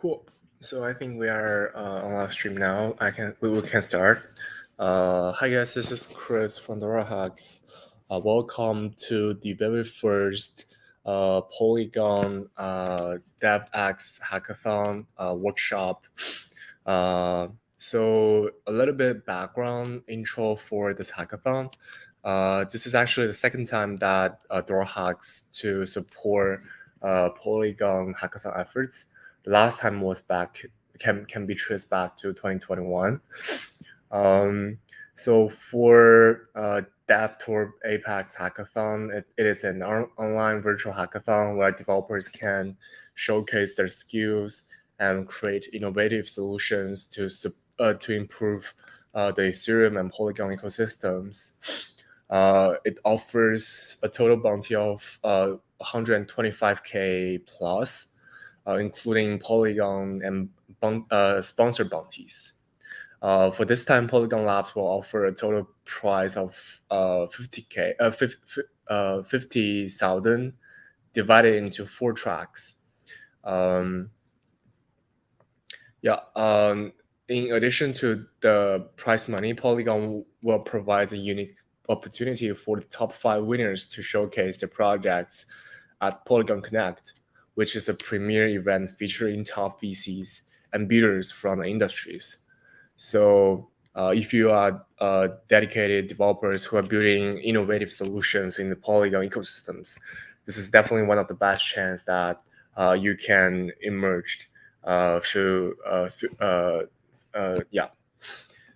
Cool. So I think we are on live stream now. We can start. Hi guys, this is Chris from DoraHacks. Welcome to the very first Polygon DevX Hackathon workshop. So a little bit background intro for this hackathon. This is actually the second time that DoraHacks to support Polygon hackathon efforts. The last time was can be traced back to 2021. So for Dev Tour APAC Hackathon, it is an online virtual hackathon where developers can showcase their skills and create innovative solutions to improve the Ethereum and Polygon ecosystems. It offers a total bounty of 125K plus, including Polygon and sponsor bounties. For this time, Polygon Labs will offer a total prize of 50,000 divided into 4 tracks. In addition to the prize money, Polygon will provide a unique opportunity for the top 5 winners to showcase their projects at Polygon Connect, which is a premier event featuring top VCs and builders from the industries. So if you are dedicated developers who are building innovative solutions in the Polygon ecosystems, this is definitely one of the best chances that you can emerge through.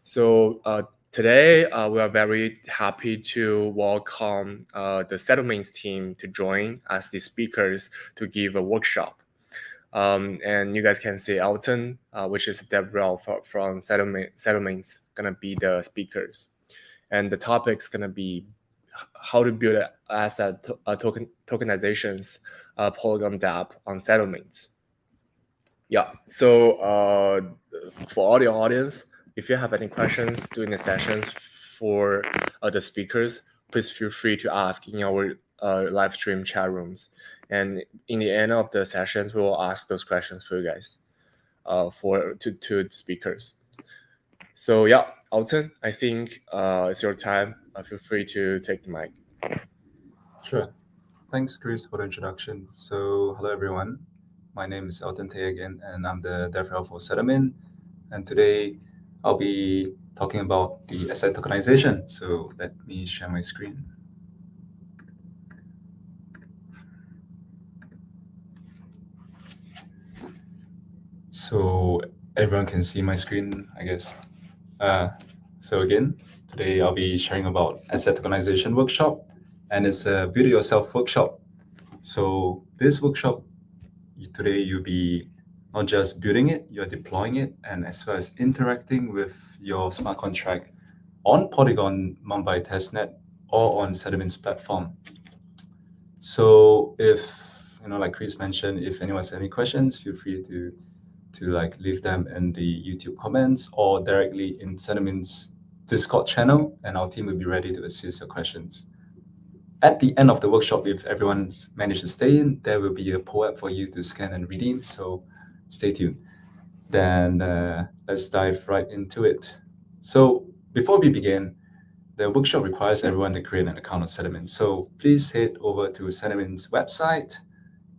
So today we are very happy to welcome the Settlemint team to join as the speakers to give a workshop. And you guys can see Elton, which is a dev rel from Settlemint, gonna be the speakers. And the topic's gonna be how to build asset tokenizations Polygon DApp on Settlemint. Yeah, so for all the audience, if you have any questions during the sessions for the speakers, please feel free to ask in our live stream chat rooms. And in the end of the sessions, we will ask those questions for you guys, to the speakers. So yeah, Elton, I think it's your time. Feel free to take the mic. Sure. Thanks, Chris, for the introduction. So hello, everyone. My name is Elton again, and I'm the DevRel for Settlemint. And today I'll be talking about the asset tokenization. So let me share my screen. So everyone can see my screen, I guess. So again, today I'll be sharing about asset tokenization workshop, and it's a build it yourself workshop. So this workshop, today you'll be not just building it, you're deploying it, and as well as interacting with your smart contract on Polygon Mumbai testnet or on Settlemint's platform. So if, like Chris mentioned, if anyone has any questions, feel free to leave them in the YouTube comments or directly in Settlemint's Discord channel, and our team will be ready to assist your questions. At the end of the workshop, if everyone managed to stay in, there will be a POAP for you to scan and redeem, so stay tuned. Then let's dive right into it. So before we begin, the workshop requires everyone to create an account on Settlemint. So please head over to Settlemint's website,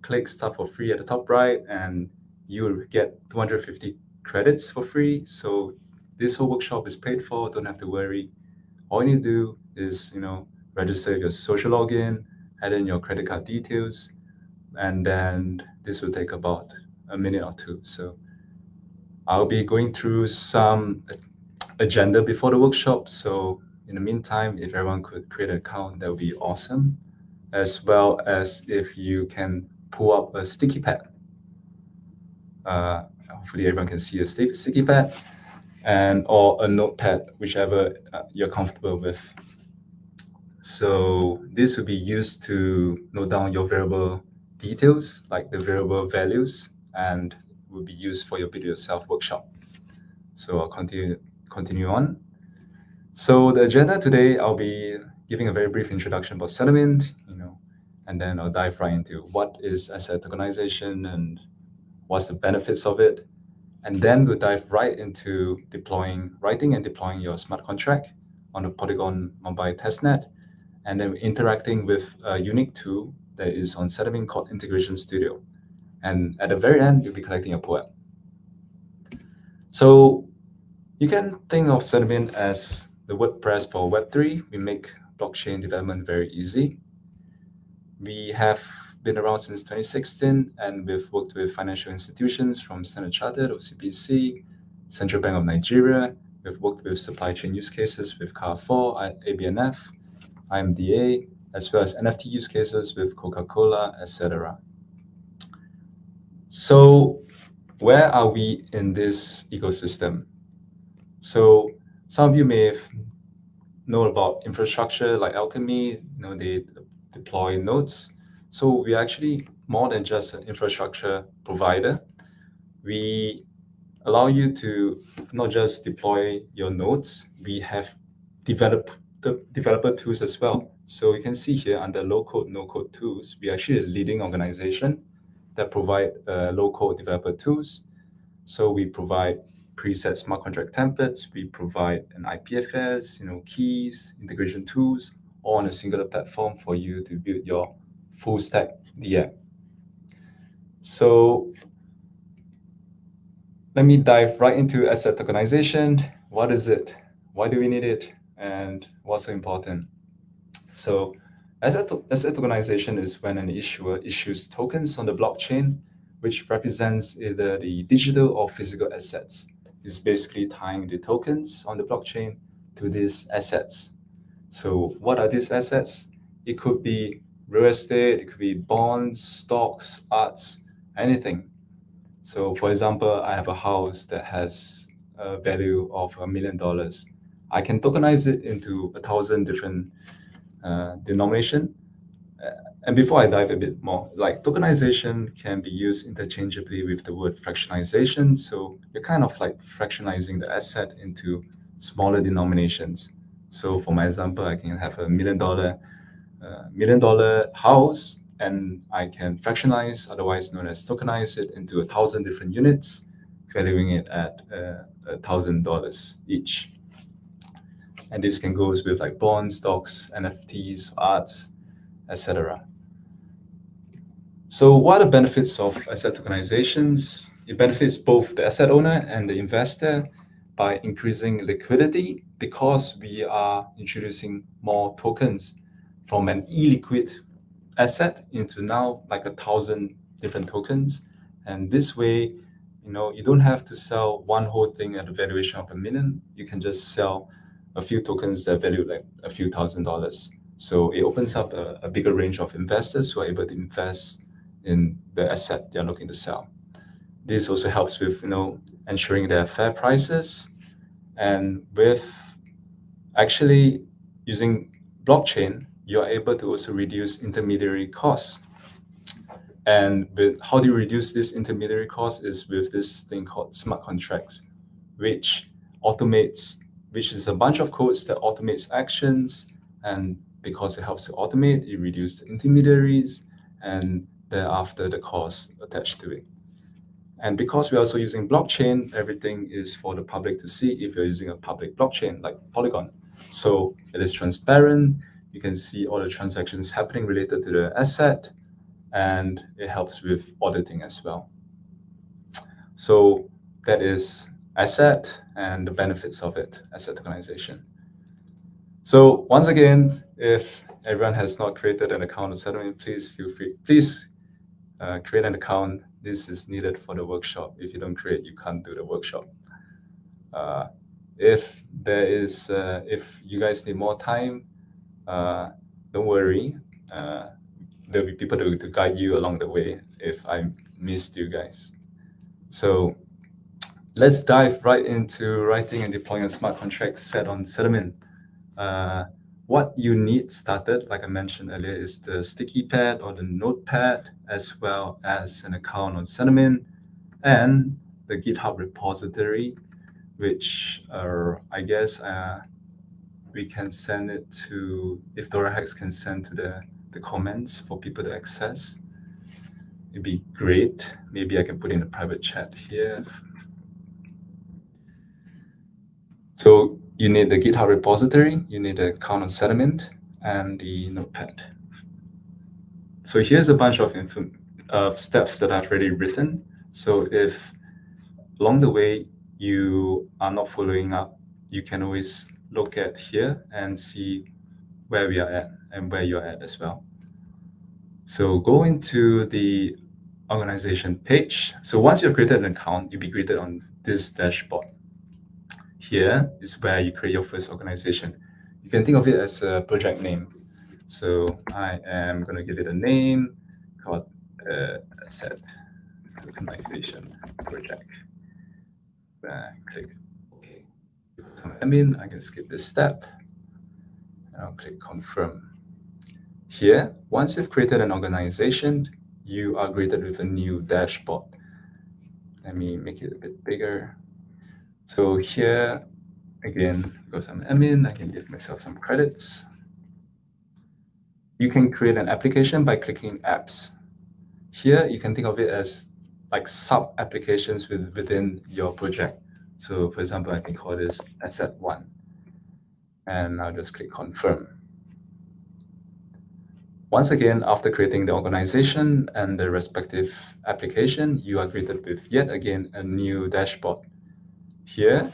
click Start for Free at the top right, and you will get 250 credits for free. So this whole workshop is paid for, don't have to worry. All you need to do is, register your social login, add in your credit card details, and then this will take about a minute or two. So I'll be going through some agenda before the workshop. So in the meantime, if everyone could create an account, that would be awesome. As well as if you can pull up a sticky pad. Hopefully everyone can see a sticky pad or a notepad, whichever you're comfortable with. So this will be used to note down your variable details, like the variable values, and will be used for your build yourself workshop. So I'll continue on. So the agenda today, I'll be giving a very brief introduction about Settlemint, and then I'll dive right into what is asset tokenization and what's the benefits of it, and then we'll dive right into writing and deploying your smart contract on the Polygon mobile testnet, and then interacting with a unique tool that is on Settlemint called Integration Studio. And at the very end, you'll be collecting a POAP. So you can think of Settlemint as the WordPress for Web3. We make blockchain development very easy. We have been around since 2016, and we've worked with financial institutions from Standard Chartered, OCBC, Central Bank of Nigeria. We've worked with supply chain use cases with Carrefour, ABNF, IMDA, as well as NFT use cases with Coca-Cola, etc. So where are we in this ecosystem? So some of you may know about infrastructure like Alchemy, they deploy nodes. So we're actually more than just an infrastructure provider. We allow you to not just deploy your nodes, we have developer tools as well. So you can see here under low-code, no-code tools, we're actually a leading organization that provide low-code developer tools. So we provide preset smart contract templates, we provide an IPFS, keys, integration tools, all on a singular platform for you to build your full stack DApp. So let me dive right into asset tokenization. What is it? Why do we need it? And what's so important? So asset tokenization is when an issuer issues tokens on the blockchain, which represents either the digital or physical assets. It's basically tying the tokens on the blockchain to these assets. So what are these assets? It could be real estate, it could be bonds, stocks, arts, anything. So for example, I have a house that has a value of $1 million. I can tokenize it into 1,000 different denomination. And before I dive a bit more, like tokenization can be used interchangeably with the word fractionalization. So you're kind of like fractionalizing the asset into smaller denominations. So for my example, I can have $1 million house, and I can fractionalize, otherwise known as tokenize it into 1,000 different units, valuing it at $1,000 each. And this can go with like bonds, stocks, NFTs, arts, etc. So what are the benefits of asset tokenizations? It benefits both the asset owner and the investor by increasing liquidity, because we are introducing more tokens from an illiquid asset into now like 1,000 different tokens. And this way, you don't have to sell one whole thing at a valuation of $1 million. You can just sell a few tokens that value like a few $1,000s. So it opens up a bigger range of investors who are able to invest in the asset they're looking to sell. This also helps with ensuring there are fair prices, and with actually using blockchain, you are able to also reduce intermediary costs. And with how do you reduce this intermediary cost is with this thing called smart contracts, which is a bunch of codes that automates actions, and because it helps to automate, it reduces the intermediaries and thereafter the cost attached to it. And because we're also using blockchain, everything is for the public to see if you're using a public blockchain like Polygon. So it is transparent. You can see all the transactions happening related to the asset, and it helps with auditing as well. So that is asset and the benefits of it, asset tokenization. So once again, if everyone has not created an account on Settlemint, please feel free. Please create an account. This is needed for the workshop. If you don't create, you can't do the workshop. If you guys need more time, don't worry. There'll be people to guide you along the way if I missed you guys. So let's dive right into writing and deploying a smart contract set on Settlemint. What you need started, like I mentioned earlier, is the sticky pad or the notepad, as well as an account on Settlemint and the GitHub repository, which I guess we can send it to, if DoraHacks can send to the comments for people to access. it'd be great. Maybe I can put in a private chat here. So you need the GitHub repository, you need an account on Settlemint, and the notepad. So here's a bunch of steps that I've already written. So if along the way you are not following up, you can always look at here and see where we are at and where you're at as well. So go into the organization page. So once you've created an account, you'll be greeted on this dashboard. Here is where you create your first organization. You can think of it as a project name. So I am going to give it a name called Asset Tokenization Project. Click OK. I can skip this step. And I'll click Confirm. Here, once you've created an organization, you are greeted with a new dashboard. Let me make it a bit bigger. So here, again, because I'm admin, I can give myself some credits. You can create an application by clicking Apps. Here, you can think of it as like sub-applications within your project. So for example, I can call this Asset 1. And I'll just click Confirm. Once again, after creating the organization and the respective application, you are greeted with yet again a new dashboard. Here,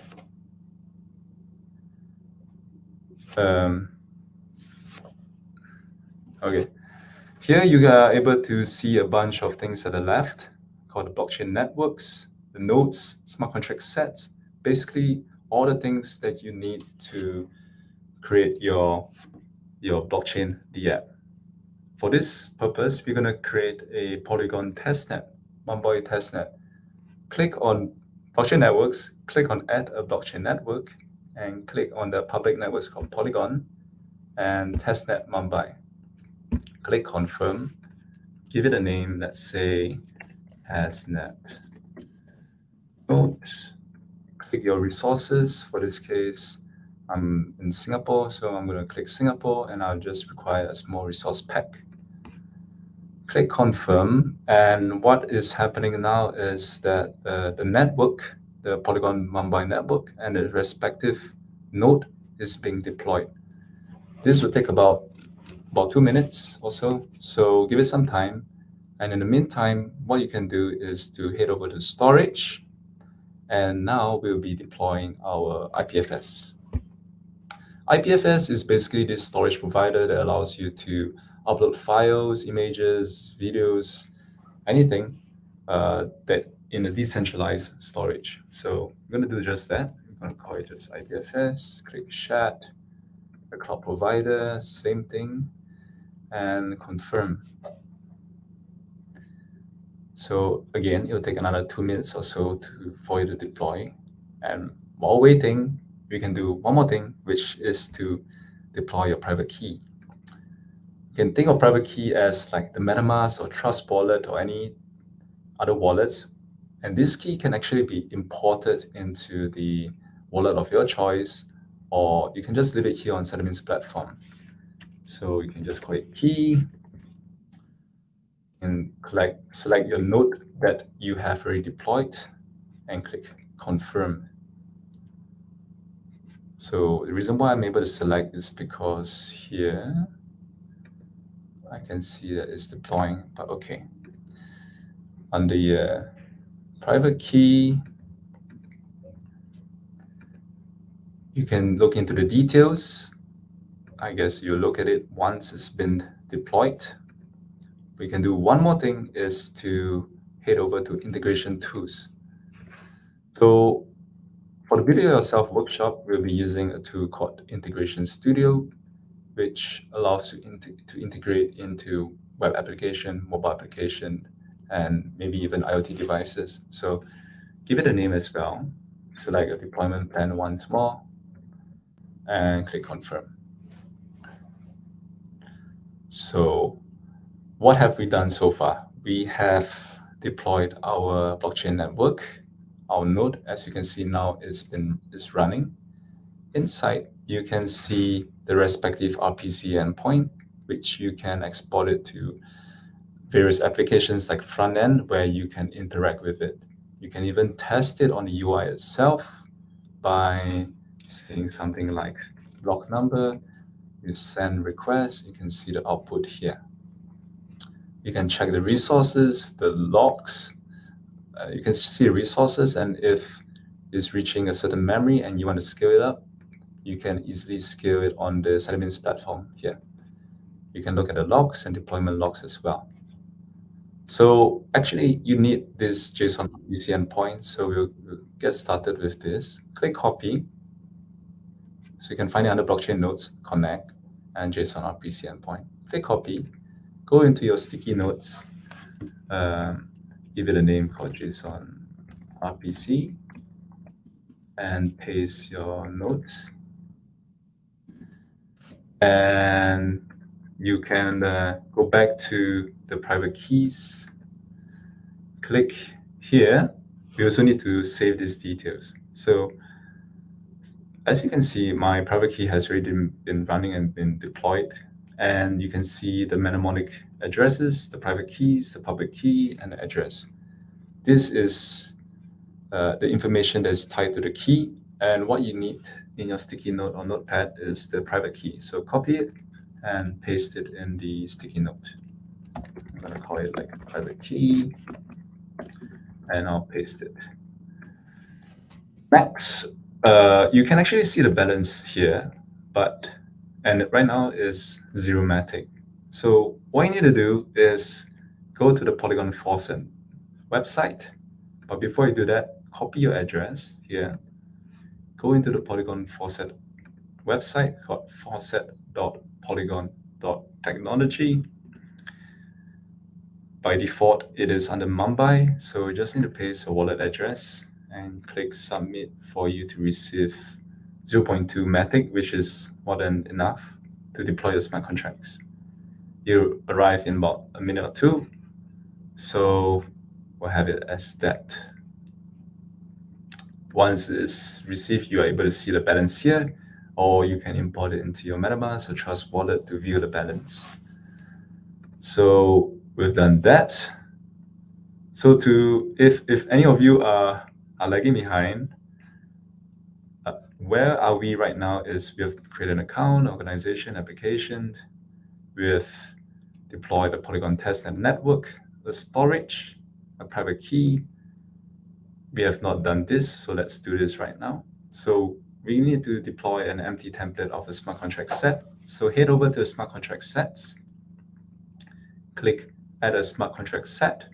here you are able to see a bunch of things at the left called the blockchain networks, the nodes, smart contract sets, basically all the things that you need to create your blockchain DApp. For this purpose, we're going to create a Polygon testnet, Mumbai testnet. Click on blockchain networks, click on add a blockchain network, and click on the public networks called Polygon and testnet Mumbai. Click confirm, give it a name, let's say testnet. Click your resources. For this case, I'm in Singapore, so I'm going to click Singapore and I'll just require a small resource pack. Click confirm, and what is happening now is that the network, the Polygon Mumbai network, and the respective node is being deployed. This will take about 2 minutes or so, so give it some time. And in the meantime, what you can do is to head over to storage, and now we'll be deploying our IPFS. IPFS is basically this storage provider that allows you to upload files, images, videos, anything that in a decentralized storage. So I'm going to do just that. I'm going to call it just IPFS, click chat, the cloud provider, same thing, and confirm. So again, it'll take another 2 minutes or so for you to deploy. And while waiting, we can do one more thing, which is to deploy your private key. You can think of private key as like the MetaMask or Trust wallet or any other wallets. And this key can actually be imported into the wallet of your choice, or you can just leave it here on Settlemint's platform. So you can just call it key and select your node that you have already deployed and click confirm. So the reason why I'm able to select is because here I can see that it's deploying, but okay. On the private key, you can look into the details. I guess you look at it once it's been deployed. We can do one more thing, is to head over to integration tools. So for the Build It Yourself workshop, we'll be using a tool called Integration Studio, which allows you to integrate into web application, mobile application, and maybe even IoT devices. So give it a name as well. Select a deployment plan once more, and click confirm. So what have we done so far? We have deployed our blockchain network. Our node, as you can see now, is running. Inside, you can see the respective RPC endpoint, which you can export it to various applications like front end where you can interact with it. You can even test it on the UI itself by saying something like block number. You send request, you can see the output here. You can check the resources, the logs. You can see resources, and if it's reaching a certain memory and you want to scale it up, you can easily scale it on the Settlemint platform here. You can look at the logs and deployment logs as well. So actually, you need this JSON RPC endpoint. So we'll get started with this. Click copy. So you can find it under blockchain nodes, connect, and JSON RPC endpoint. Click copy. Go into your sticky notes. Give it a name called JSON RPC, and paste your notes. And you can go back to the private keys. Click here. We also need to save these details. So as you can see, my private key has already been running and been deployed. And you can see the mnemonic addresses, the private keys, the public key, and the address. This is the information that is tied to the key. And what you need in your sticky note or notepad is the private key. So copy it and paste it in the sticky note. I'm going to call it like private key, and I'll paste it. Next, you can actually see the balance here, and right now is zeromatic. So what you need to do is go to the Polygon faucet website. But before you do that, copy your address here. Go into the Polygon faucet website called faucet.polygon.technology. By default, it is under Mumbai, so you just need to paste your wallet address and click submit for you to receive 0.2 Matic, which is more than enough to deploy your smart contracts. You arrive in about a minute or two, so we'll have it as that. Once it's received, you are able to see the balance here, or you can import it into your MetaMask or Trust wallet to view the balance. So we've done that. So if any of you are lagging behind, where are we right now is we have created an account, organization, application. We have deployed a Polygon testnet network, the storage, a private key. We have not done this, so let's do this right now. So we need to deploy an empty template of a smart contract set. So head over to the smart contract sets, click add a smart contract set,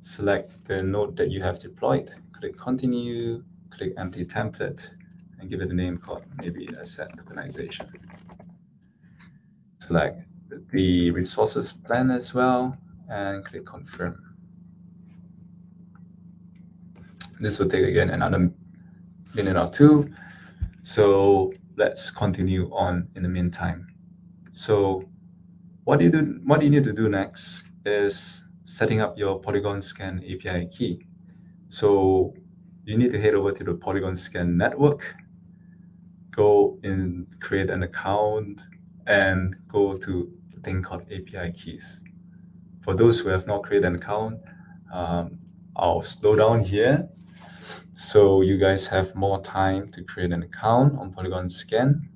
select the node that you have deployed, click continue, click empty template, and give it a name called maybe asset tokenization. Select the resources plan as well, and click confirm. This will take again another minute or two. So let's continue on in the meantime. So what you need to do next is setting up your Polygon Scan API key. So you need to head over to the Polygon Scan network, go in, create an account, and go to the thing called API keys. For those who have not created an account, I'll slow down here so you guys have more time to create an account on Polygon Scan.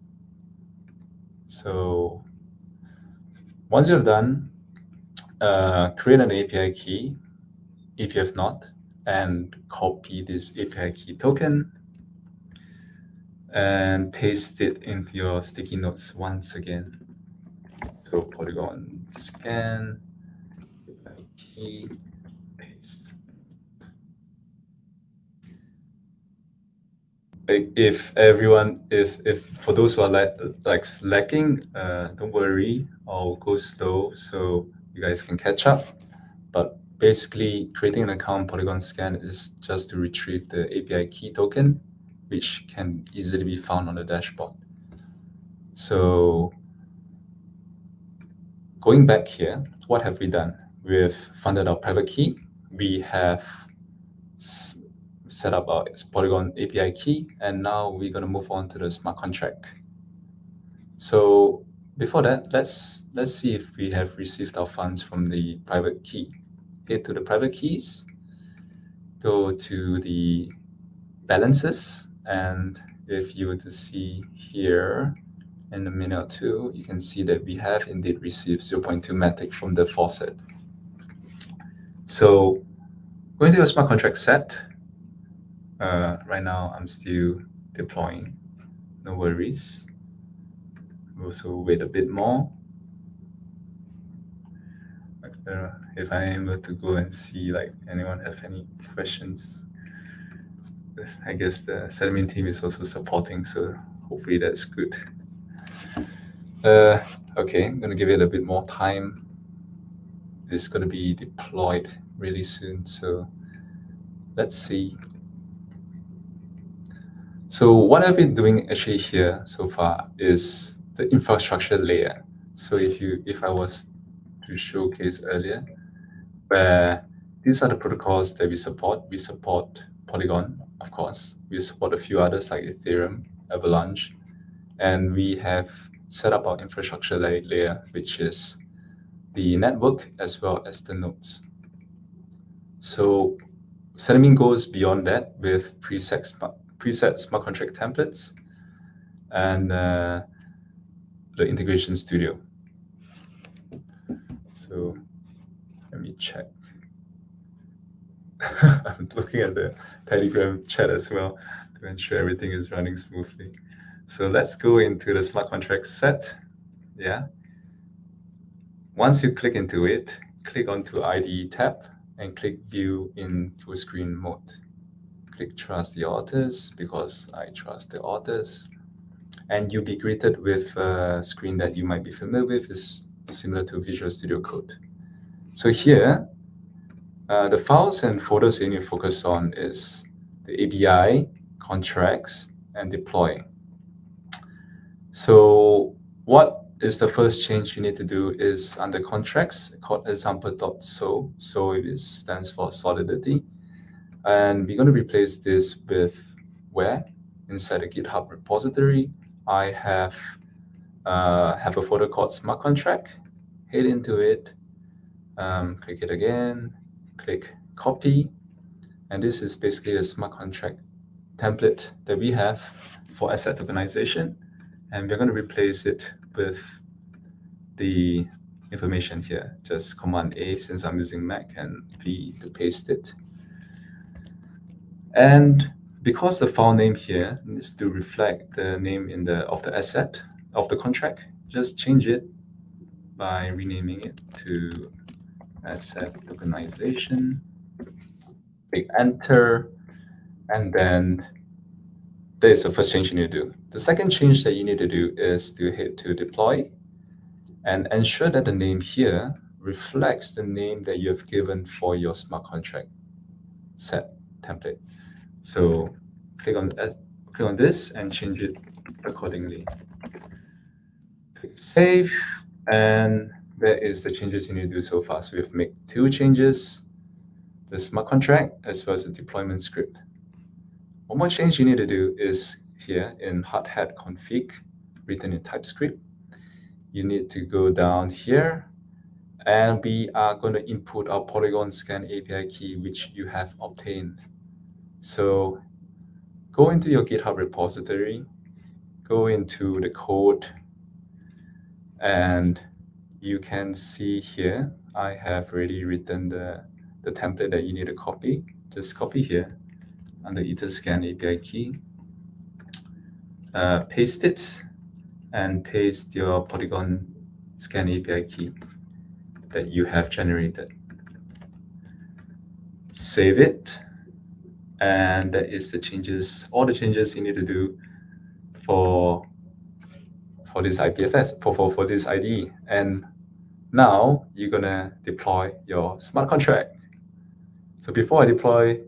So once you're done, create an API key if you have not, and copy this API key token and paste it into your sticky notes once again. So Polygon Scan, API key, paste. If for those who are like slacking, don't worry, I'll go slow so you guys can catch up. But basically, creating an account Polygon Scan is just to retrieve the API key token, which can easily be found on the dashboard. So going back here, what have we done? We've funded our private key. We have set up our Polygon API key, and now we're going to move on to the smart contract. So before that, let's see if we have received our funds from the private key. Head to the private keys, go to the balances, and if you were to see here in a minute or two, you can see that we have indeed received 0.2 matic from the faucet. So going to a smart contract set. Right now, I'm still deploying. No worries. We'll also wait a bit more. If I'm able to go and see, like, anyone have any questions, I guess the Settlemint team is also supporting, so hopefully that's good. Okay, I'm gonna give it a bit more time. It's gonna be deployed really soon, so let's see. So what I've been doing actually here so far is the infrastructure layer. So if I was to showcase earlier, where these are the protocols that we support. We support Polygon, of course. We support a few others like Ethereum, Avalanche, and we have set up our infrastructure layer, which is the network as well as the nodes. So Settlemint goes beyond that with preset smart contract templates and the integration studio. So let me check. I'm looking at the Telegram chat as well to ensure everything is running smoothly. So let's go into the smart contract set. Yeah. Once you click into it, click onto IDE tab and click View in full screen mode. Click Trust the authors because I trust the authors. And you'll be greeted with a screen that you might be familiar with. Is similar to Visual Studio Code. So here, the files and folders you need to focus on is the ABI, contracts, and deploy. So what is the first change you need to do is under contracts called example.so. So it stands for solidity. And we're going to replace this with where inside the GitHub repository, I have a folder called smart contract. Head into it, click it again, click copy. And this is basically a smart contract template that we have for asset tokenization. And we're going to replace it with the information here. Just Command A since I'm using Mac and V to paste it. And because the file name here needs to reflect the name of the asset of the contract, just change it by renaming it to asset tokenization. Click enter, and then that is the first change you need to do. The second change that you need to do is to hit to deploy and ensure that the name here reflects the name that you have given for your smart contract set template. So click on this and change it accordingly. Click save, and that is the changes you need to do so far. So we've made 2 changes, the smart contract as well as the deployment script. One more change you need to do is here in hard hat config, written in TypeScript. You need to go down here, and we are going to input our Polygon scan API key, which you have obtained. So go into your GitHub repository, go into the code, and you can see here, I have already written the template that you need to copy. Just copy here under Etherscan API key, paste it, and paste your Polygon scan API key that you have generated. Save it, and that is the changes, all the changes you need to do for this IPFS, for this IDE. And now you're gonna deploy your smart contract. So before I deploy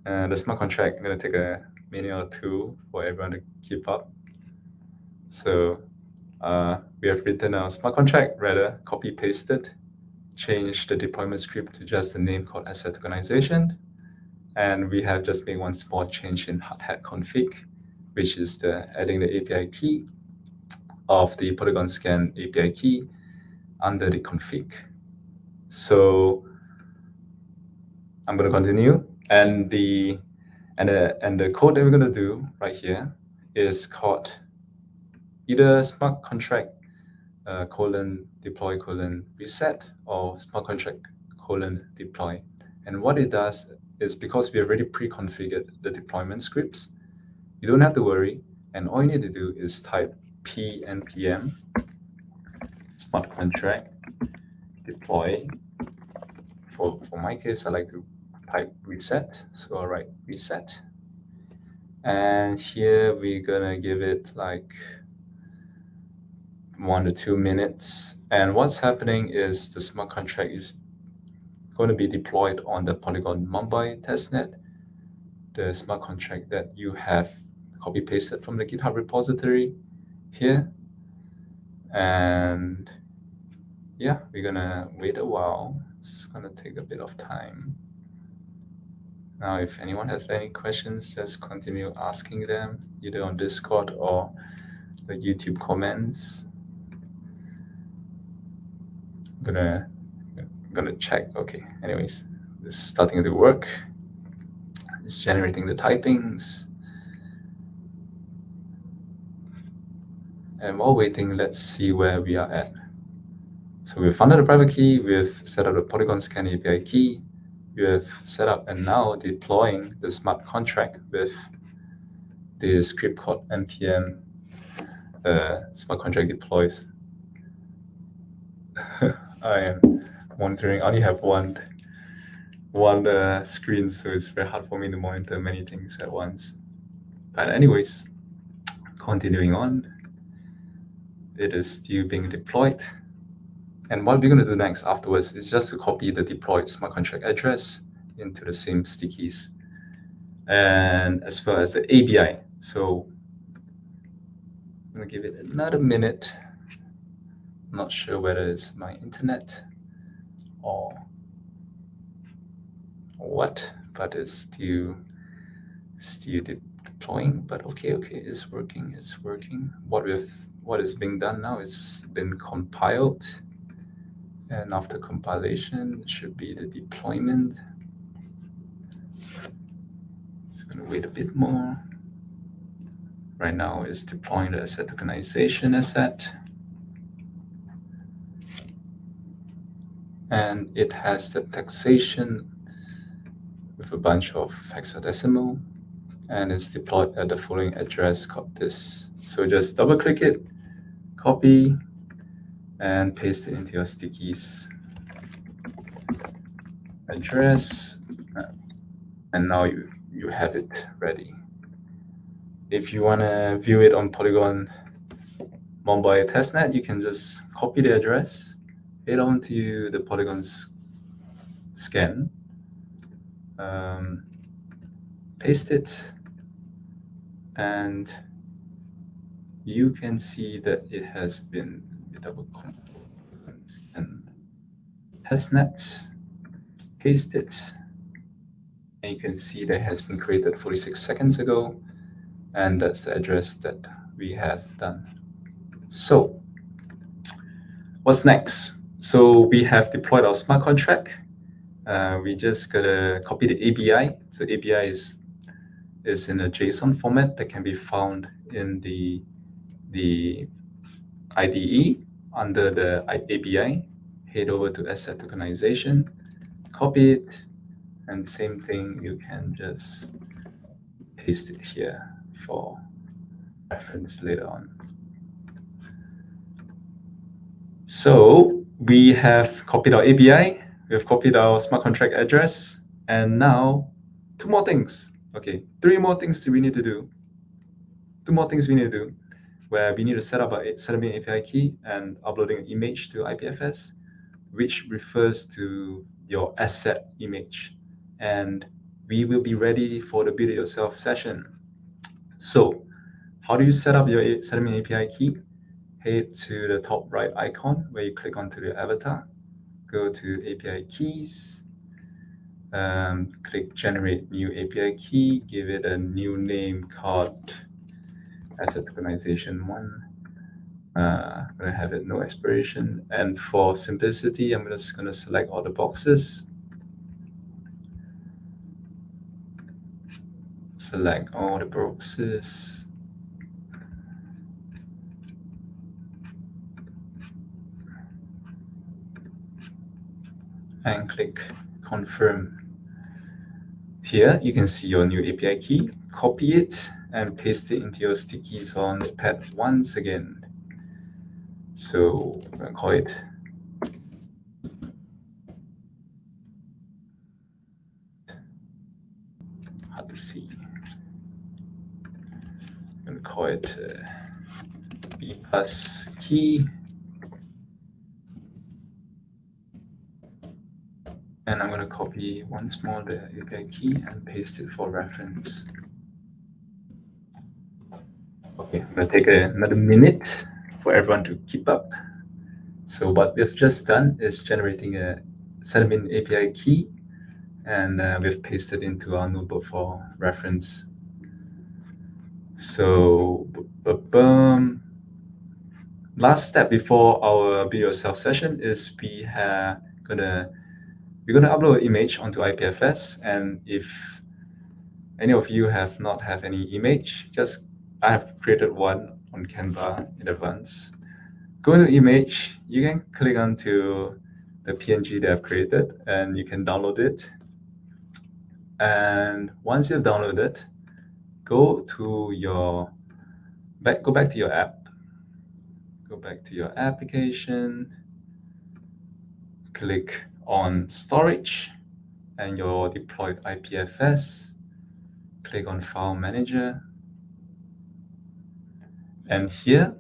the smart contract, I'm gonna take a minute or 2 for everyone to keep up. So we have written our smart contract, rather copy pasted, change the deployment script to just the name called asset tokenization. And we have just made one small change in hard hat config, which is adding the API key of the Polygon scan API key under the config. So I'm going to continue, and the code that we're going to do right here is called either smart contract :deploy :reset or smart contract :deploy. And what it does is, because we already pre-configured the deployment scripts, you don't have to worry, and all you need to do is type p npm smart contract deploy. For my case, I like to type reset, so I'll write reset. And here we're gonna give it like 1 to 2 minutes. And what's happening is the smart contract is going to be deployed on the Polygon Mumbai testnet, the smart contract that you have copy pasted from the GitHub repository here. And yeah, we're gonna wait a while. It's gonna take a bit of time. Now, if anyone has any questions, just continue asking them either on Discord or the YouTube comments. I'm gonna check. Okay, anyways, this is starting to work. It's generating the typings. And while waiting, let's see where we are at. So we've funded the private key, we've set up the Polygon scan API key, we have set up and now deploying the smart contract with the script called npm smart contract deploys. I am monitoring. I only have one screen, so it's very hard for me to monitor many things at once. But anyways, continuing on, it is still being deployed. And what we're going to do next afterwards is just to copy the deployed smart contract address into the same stickies, and as well as the ABI. So I'm going to give it another minute. I'm not sure whether it's my internet or what, but it's still deploying. But okay, it's working. What is being done now is been compiled, and after compilation, it should be the deployment. Just gonna wait a bit more. Right now, it's deploying the asset tokenization asset. And it has the taxation with a bunch of hexadecimal, and it's deployed at the following address called this. So just double click it, copy, and paste it into your stickies address, and now you have it ready. If you want to view it on Polygon Mumbai testnet, you can just copy the address, head on to the Polygon scan, paste it, and you can see that it has been double and testnet, paste it, and you can see that it has been created 46 seconds ago, and that's the address that we have done. So what's next? So we have deployed our smart contract. We just gotta copy the ABI. So ABI is in a JSON format that can be found in the IDE under the ABI. Head over to asset tokenization, copy it, and same thing, you can just paste it here for reference later on. So we have copied our ABI, we have copied our smart contract address, and now 2 more things. Okay, 3 more things we need to do. 2 more things we need to do, where we need to set up a Settlemint API key and uploading an image to IPFS, which refers to your asset image. And we will be ready for the build it yourself session. So how do you set up your Settlemint API key? Head to the top right icon where you click onto the avatar, go to API keys, click generate new API key, give it a new name called asset tokenization 1. I'm gonna have it no expiration, and for simplicity, I'm just gonna select all the boxes. Select all the boxes. And click confirm. Here you can see your new API key. Copy it and paste it into your stickies on Notepad once again. So I'm gonna call it hard to see. I'm gonna call it B plus key. And I'm going to copy once more the API key and paste it for reference. Okay, I'm going to take another minute for everyone to keep up. So what we've just done is generating a Settlemint API key, and we've pasted into our notebook for reference. So last step before our Be Yourself session is we're gonna upload an image onto IPFS, and if any of you have not have any image, I have created one on Canva in advance. Go into image, you can click onto the PNG that I've created, and you can download it. And once you've downloaded it, go back to your app. Go back to your application. Click on storage and your deployed IPFS. Click on File Manager. And here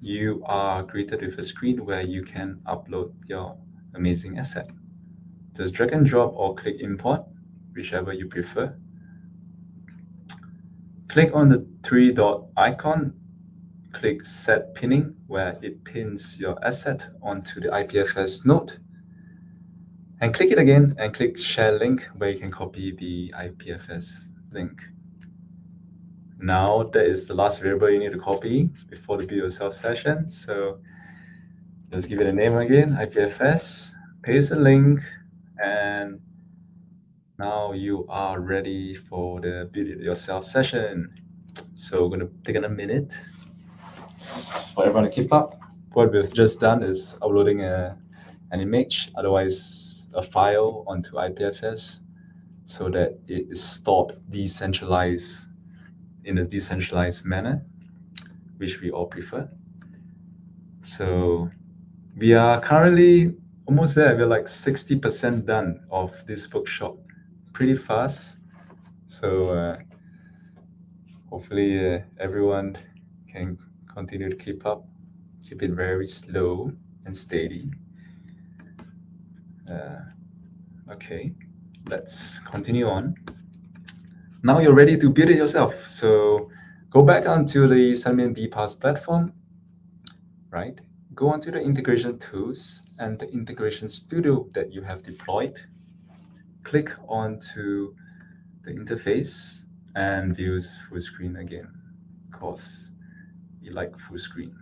you are greeted with a screen where you can upload your amazing asset. Just drag and drop or click import, whichever you prefer. Click on the 3-dot icon, click set pinning, where it pins your asset onto the IPFS node. And click it again and click share link, where you can copy the IPFS link. Now that is the last variable you need to copy before the Be Yourself session. So just give it a name again, IPFS, paste a link, and now you are ready for the Be Yourself session. So we're gonna take a minute for everyone to keep up. What we've just done is uploading an image, otherwise a file, onto IPFS, so that it is stored decentralized in a decentralized manner, which we all prefer. So we are currently almost there. We're like 60% done of this workshop, pretty fast. So hopefully everyone can continue to keep up. Keep it very slow and steady. Okay, let's continue on. Now you're ready to build it yourself. So go back onto the Settlemint BPaaS platform, right? Go onto the integration tools and the integration studio that you have deployed. Click onto the interface and views full screen again, because we like full screen.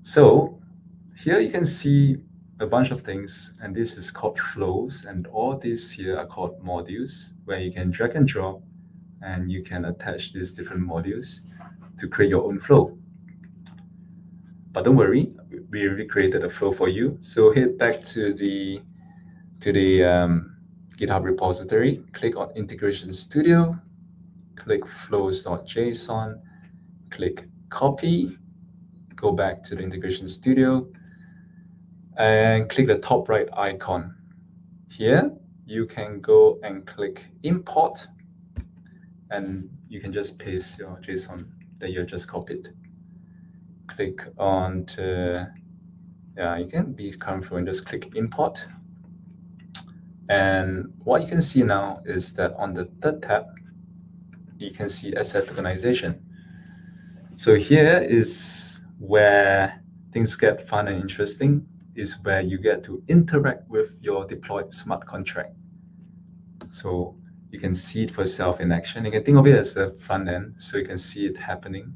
So here you can see a bunch of things, and this is called flows, and all these here are called modules, where you can drag and drop and you can attach these different modules to create your own flow. But don't worry, we already created a flow for you. So head back to the GitHub repository, click on Integration Studio, click flows.json, click copy, go back to the Integration Studio, and click the top right icon. Here, you can go and click import, and you can just paste your JSON that you just copied. Click on you can be comfortable and just click import. And what you can see now is that on the third tab, you can see asset tokenization. So here is where things get fun and interesting, is where you get to interact with your deployed smart contract. So you can see it for yourself in action. You can think of it as the front end, so you can see it happening.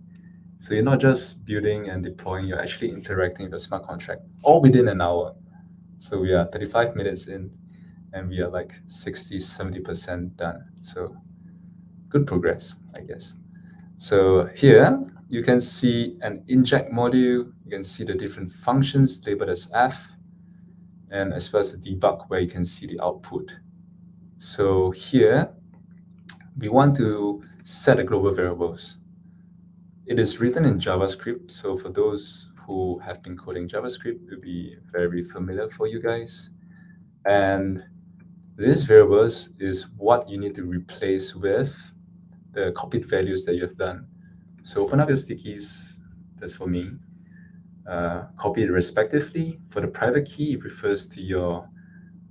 So you're not just building and deploying, you're actually interacting with a smart contract all within an hour. So we are 35 minutes in and we are like 60, 70% done. So good progress, I guess. So here you can see an inject module. You can see the different functions labeled as F, and as well as the debug where you can see the output. So here we want to set the global variables. It is written in JavaScript, so for those who have been coding JavaScript, it will be very familiar for you guys. And these variables is what you need to replace with the copied values that you have done. So open up your stickies, that's for me. Copy it respectively. For the private key, it refers to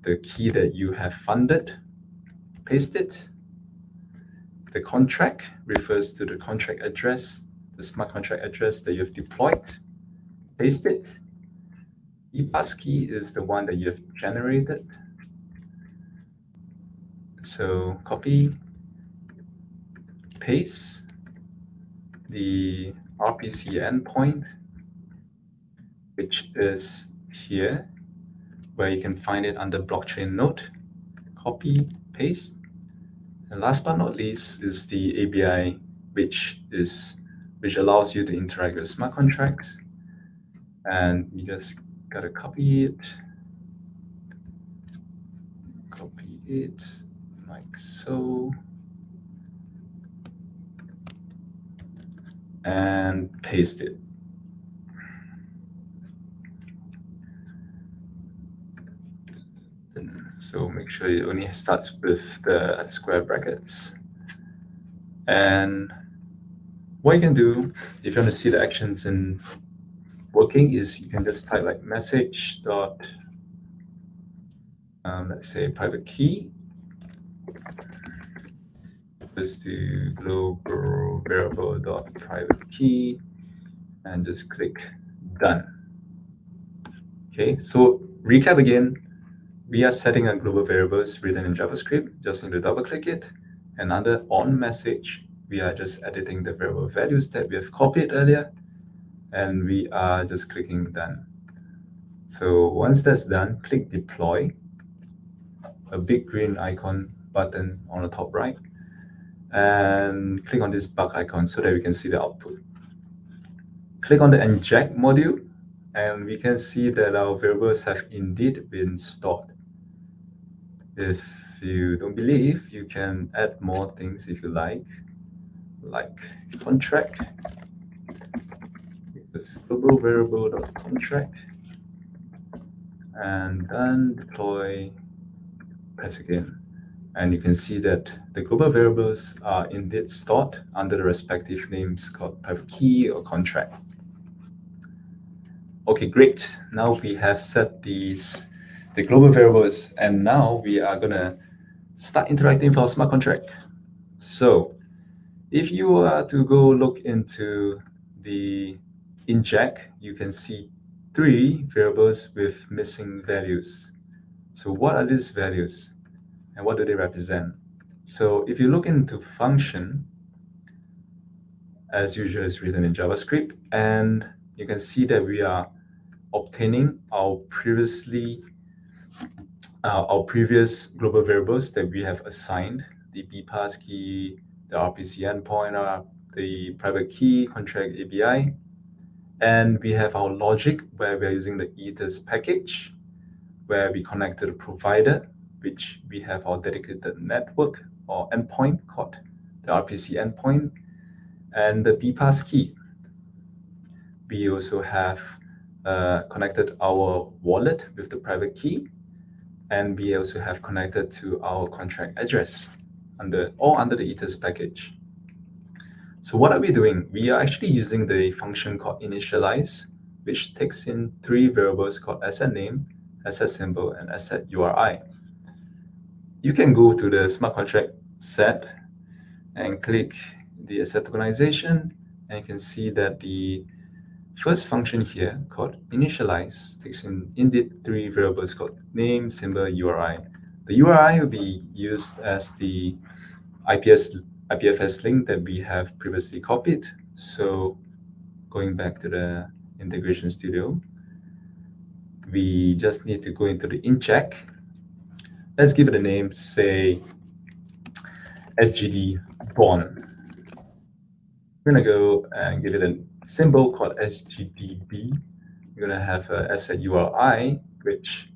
the key that you have funded. Paste it. The contract refers to the contract address, the smart contract address that you have deployed. Paste it. The passkey is the one that you have generated. So copy, paste the RPC endpoint, which is here, where you can find it under blockchain node. Copy, paste. And last but not least is the API, which allows you to interact with smart contracts. And you just gotta copy it like so, and paste it. So make sure it only starts with the square brackets. And what you can do if you want to see the actions in working is you can just type like message dot let's say private key equals to global variable dot private key, and just click done. Okay, so recap again. We are setting a global variables written in JavaScript. Just need to double click it, and under on message, we are just editing the variable values that we have copied earlier, and we are just clicking done. So once that's done, click deploy, a big green icon button on the top right, and click on this bug icon so that we can see the output. Click on the inject module, and we can see that our variables have indeed been stored. If you don't believe, you can add more things if you like contract, global variable.contract, and then deploy, press again. And you can see that the global variables are indeed stored under the respective names called private key or contract. Okay, great. Now we have set the global variables, and now we are gonna start interacting with our smart contract. So if you are to go look into the inject, you can see 3 variables with missing values. So what are these values and what do they represent? So if you look into function, as usual, it's written in JavaScript, and you can see that we are obtaining our previous global variables that we have assigned, the bpass key, the RPC endpoint, the private key, contract API, and we have our logic where we are using the ethers package, where we connect to the provider, which we have our dedicated network or endpoint called the RPC endpoint, and the bpass key. We also have connected our wallet with the private key, and we also have connected to our contract address under the ethers package. So what are we doing? We are actually using the function called initialize, which takes in 3 variables called asset name, asset symbol, and asset URI. You can go to the smart contract set and click the asset tokenization, and you can see that the first function here called initialize takes in indeed 3 variables called name, symbol, URI. The URI will be used as the IPFS link that we have previously copied. So going back to the integration studio, we just need to go into the inject. Let's give it a name, say SGD bond. We're gonna go and give it a symbol called SGDB. We're gonna have a asset URI, which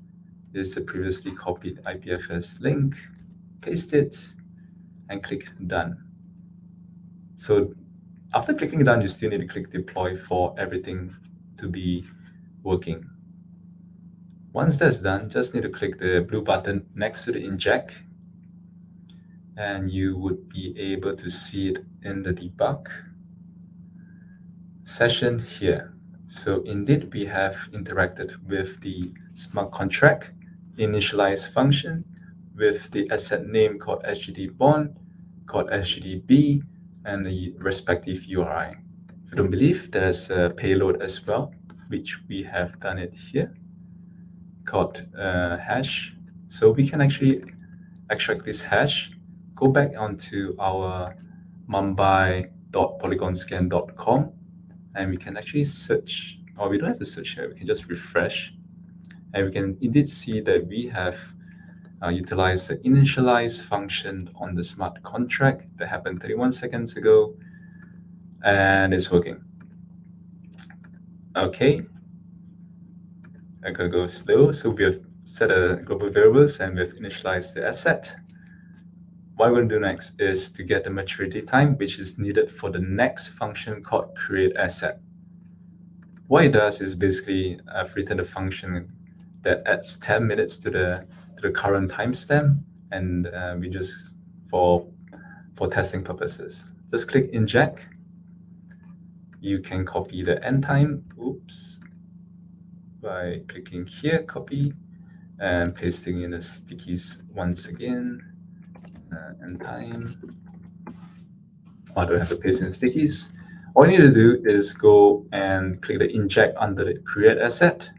is the previously copied IPFS link, paste it, and click done. So after clicking done, you still need to click deploy for everything to be working. Once that's done, just need to click the blue button next to the inject, and you would be able to see it in the debug session here. So indeed, we have interacted with the smart contract initialize function with the asset name called SGD bond, called SGDB, and the respective URI. If you don't believe, there's a payload as well, which we have done it here, called hash. So we can actually extract this hash, go back onto our mumbai.polygonscan.com, and we can actually search, or we don't have to search here, we can just refresh, and we can indeed see that we have utilized the initialize function on the smart contract that happened 31 seconds ago, and it's working. Okay, I'm gonna go slow. So we have set a global variables and we've initialized the asset. What we're gonna do next is to get the maturity time, which is needed for the next function called create asset. What it does is basically I've written a function that adds 10 minutes to the current timestamp, and we just for testing purposes. Just click inject. You can copy the end time. Oops. By clicking here, copy, and pasting in the stickies once again, end time. I don't have to paste in the stickies. All you need to do is go and click the inject under the create asset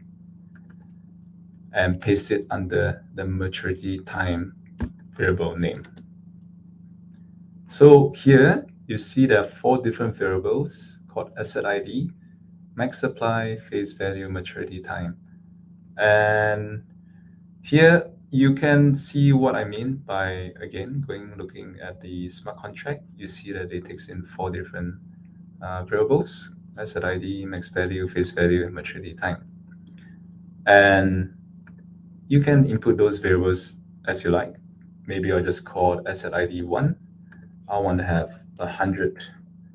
and paste it under the maturity time variable name. So here you see there are 4 different variables called asset ID, max supply, face value, maturity time. And here you can see what I mean by, again, looking at the smart contract. You see that it takes in 4 different variables: asset ID, max value, face value, and maturity time. And you can input those variables as you like. Maybe I'll just call asset ID 1. I want to have 100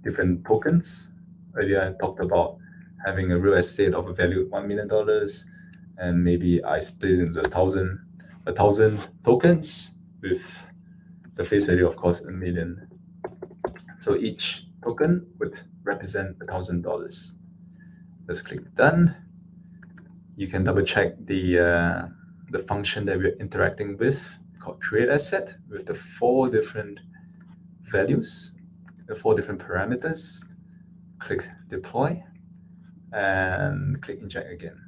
different tokens. Earlier I talked about having a real estate of a value of $1 million, and maybe I split it into 1,000 tokens with the face value, of course, $1 million. So each token would represent $1,000. Let's click done. You can double check the function that we're interacting with called create asset with the 4 different values, the 4 different parameters. Click deploy and click inject again.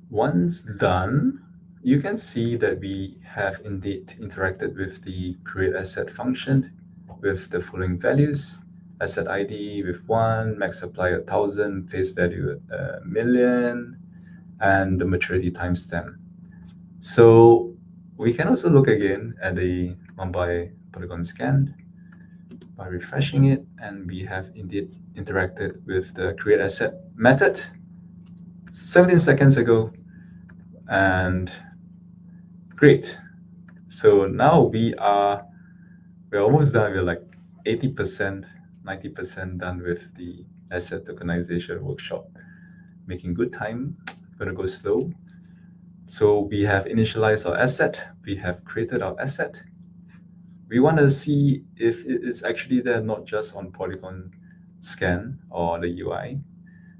Once done, you can see that we have indeed interacted with the create asset function with the following values: asset ID with 1, max supply 1,000, face value 1,000,000, and the maturity timestamp. So we can also look again at the Mumbai Polygon scan by refreshing it, and we have indeed interacted with the create asset method 17 seconds ago, and great. So now we're almost done. We're like 80%, 90% done with the asset tokenization workshop. Making good time. Gonna go slow. So we have initialized our asset. We have created our asset. We want to see if it is actually there, not just on Polygon scan or the UI.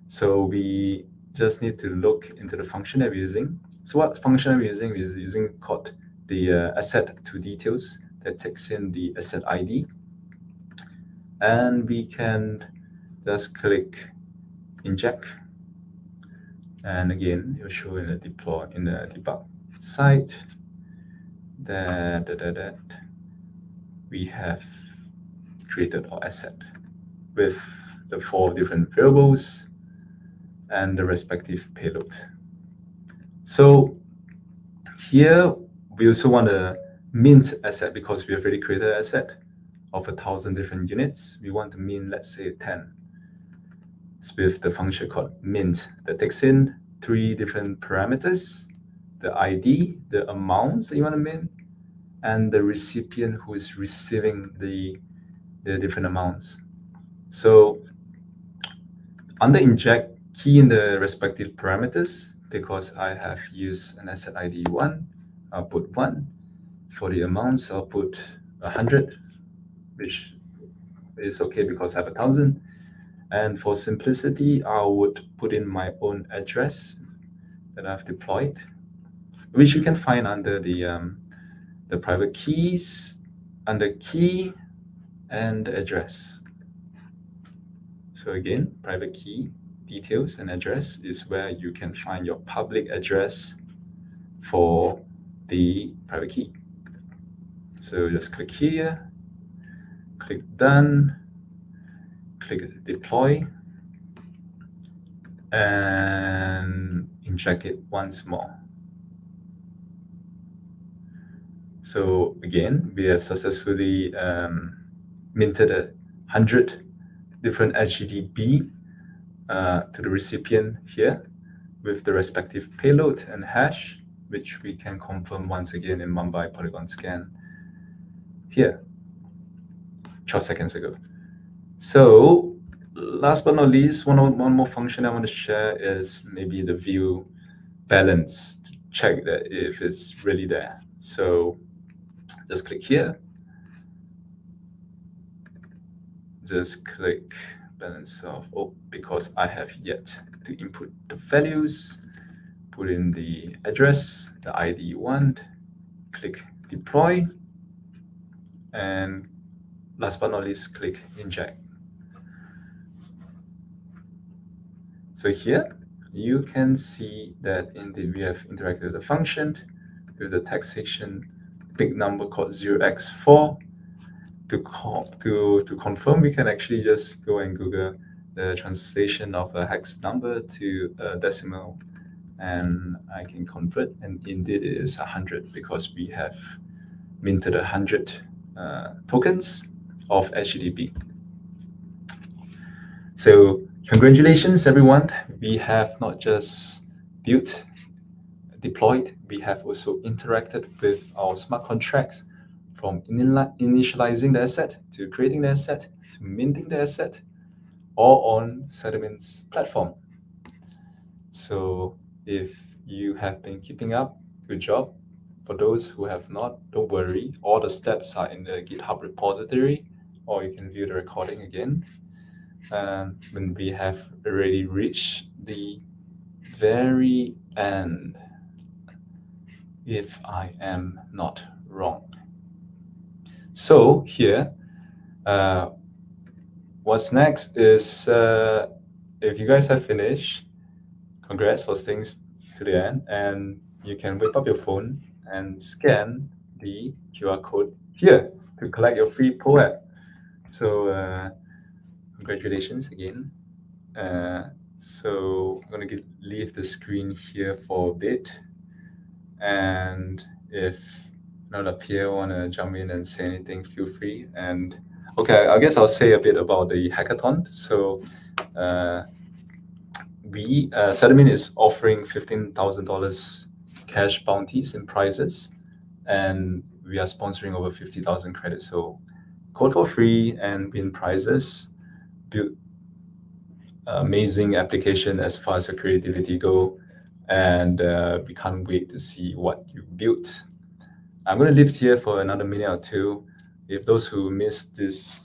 So we just need to look into the function that we're using. So what function we're using is called the asset to details that takes in the asset ID. And we can just click inject. And again, it will show in the debug site that we have created our asset. with the 4 different variables and the respective payload. So here we also want to mint asset because we have already created an asset of 1,000 different units. We want to mint, let's say 10, with the function called mint that takes in 3 different parameters: the ID, the amounts that you want to mint, and the recipient who is receiving the different amounts. So under inject, key in the respective parameters. Because I have used an asset ID 1, I'll put 1. For the amounts, I'll put 100, which is okay because I have 1,000. And for simplicity, I would put in my own address that I've deployed, which you can find under the private keys, under key and address. So again, private key, details, and address is where you can find your public address for the private key. So just click here, click done, click deploy, and inject it once more. So again, we have successfully minted 100 different SGDB to the recipient here with the respective payload and hash, which we can confirm once again in Mumbai Polygon scan here 12 seconds ago. So last but not least, one more function I want to share is maybe the view balance to check that if it's really there. So just click here, just click balance of, because I have yet to input the values, put in the address, the ID you want, click deploy, and last but not least, click inject. So here you can see that indeed we have interacted with the function with the taxation big number called 0x4. To confirm, we can actually just go and Google the translation of a hex number to a decimal, and I can convert, and indeed it is 100 because we have minted 100 tokens of HTTP. So congratulations, everyone. We have not just built, deployed, we have also interacted with our smart contracts, from initializing the asset to creating the asset to minting the asset, all on Settlemint's platform. So if you have been keeping up, good job. For those who have not, don't worry. All the steps are in the GitHub repository, or you can view the recording again. When we have already reached the very end, if I am not wrong. So here, what's next is, if you guys have finished, congrats for staying to the end, and you can whip up your phone and scan the QR code here to collect your free POAP. So congratulations again. So I'm gonna leave the screen here for a bit, and if none of you want to jump in and say anything, feel free. And okay, I guess I'll say a bit about the hackathon. So Settlemint is offering $15,000 cash bounties and prizes, and we are sponsoring over 50,000 credits. So code for free and win prizes. Build amazing application as far as your creativity go, and we can't wait to see what you built. I'm going to leave it here for another minute or two. If those who missed this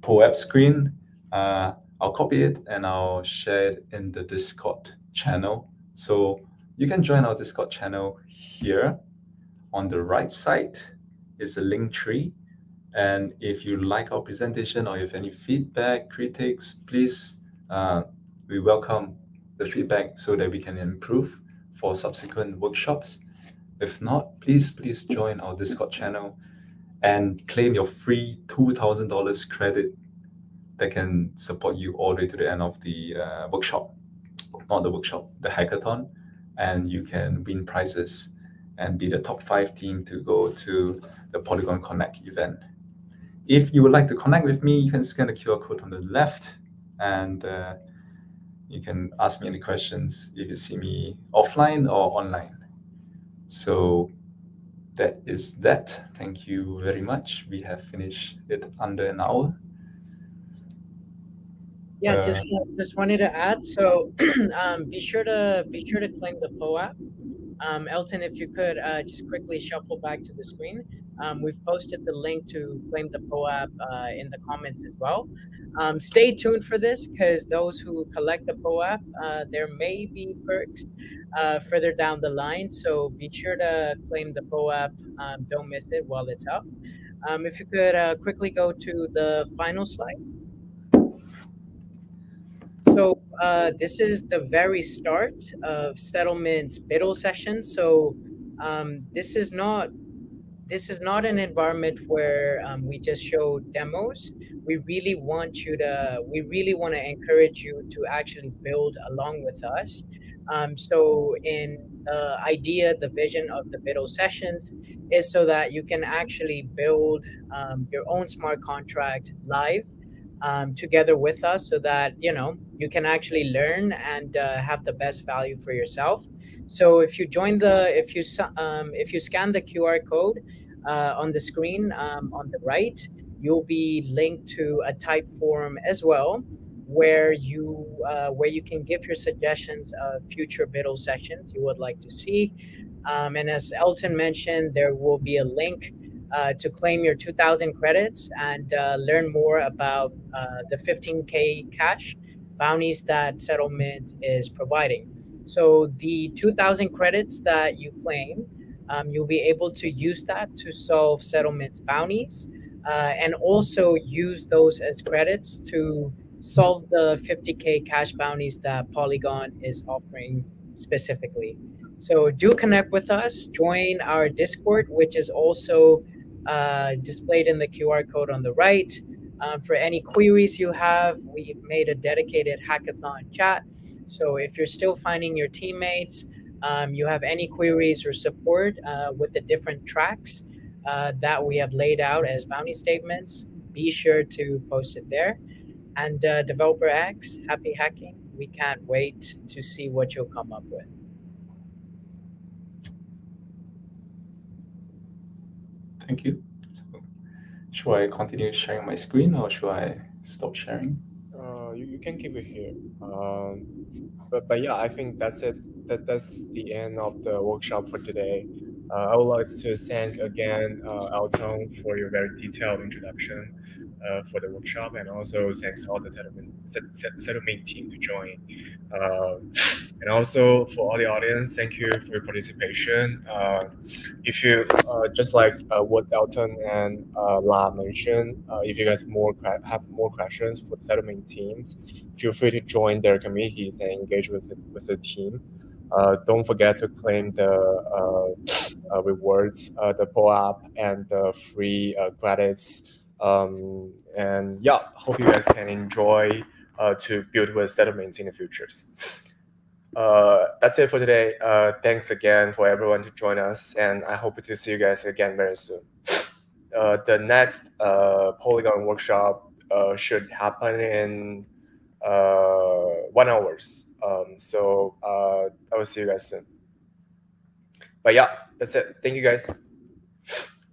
POAP screen, I'll copy it and I'll share it in the Discord channel. So you can join our Discord channel here. On the right side is a link tree. And if you like our presentation or if any feedback, critiques, please, we welcome the feedback so that we can improve for subsequent workshops. If not, please join our Discord channel and claim your free $2,000 credit that can support you all the way to the end of the workshop, not the workshop, the hackathon, and you can win prizes and be the top 5 team to go to the Polygon Connect event. If you would like to connect with me, you can scan the QR code on the left, and you can ask me any questions if you see me offline or online. So that is that. Thank you very much. We have finished it under an hour. Yeah, just wanted to add. So be sure to claim the POAP. Elton, if you could just quickly shuffle back to the screen. We've posted the link to claim the POAP in the comments as well. Stay tuned for this, because those who collect the POAP, there may be perks further down the line. So be sure to claim the POAP. Don't miss it while it's up. If you could quickly go to the final slide. So this is the very start of Settlemint's BIDL session. So this is not an environment where we just show demos. We really want to encourage you to actually build along with us. So in the idea, the vision of the BIDL sessions is so that you can actually build your own smart contract live together with us, so that you can actually learn and have the best value for yourself. So if you if you scan the QR code on the screen on the right, you'll be linked to a type form as well, where you can give your suggestions of future BIDL sessions you would like to see. And as Elton mentioned, there will be a link to claim your 2,000 credits and learn more about the 15K cash bounties that Settlemint is providing. So the 2,000 credits that you claim, you'll be able to use that to solve Settlement's bounties, and also use those as credits to solve the 50K cash bounties that Polygon is offering specifically. So do connect with us, join our Discord, which is also displayed in the QR code on the right. For any queries you have, we've made a dedicated hackathon chat. So if you're still finding your teammates, you have any queries or support with the different tracks that we have laid out as bounty statements, be sure to post it there. And Developer X, happy hacking. We can't wait to see what you'll come up with. Thank you. So, should I continue sharing my screen, or should I stop sharing? You can keep it here. But yeah, I think that's it. That's the end of the workshop for today. I would like to thank again Elton for your very detailed introduction for the workshop, and also thanks all the Settlemint team to join. And also for all the audience, thank you for your participation. If you just like what Elton and La mentioned, if you guys have more questions for the Settlemint teams, feel free to join their communities and engage with the team. Don't forget to claim the rewards, the POAP, and the free credits. And yeah, hope you guys can enjoy to build with Settlemint in the futures. That's it for today. Thanks again for everyone to join us, and I hope to see you guys again very soon. The next Polygon workshop should happen in 1 hour. So I will see you guys soon. But yeah, that's it. Thank you guys.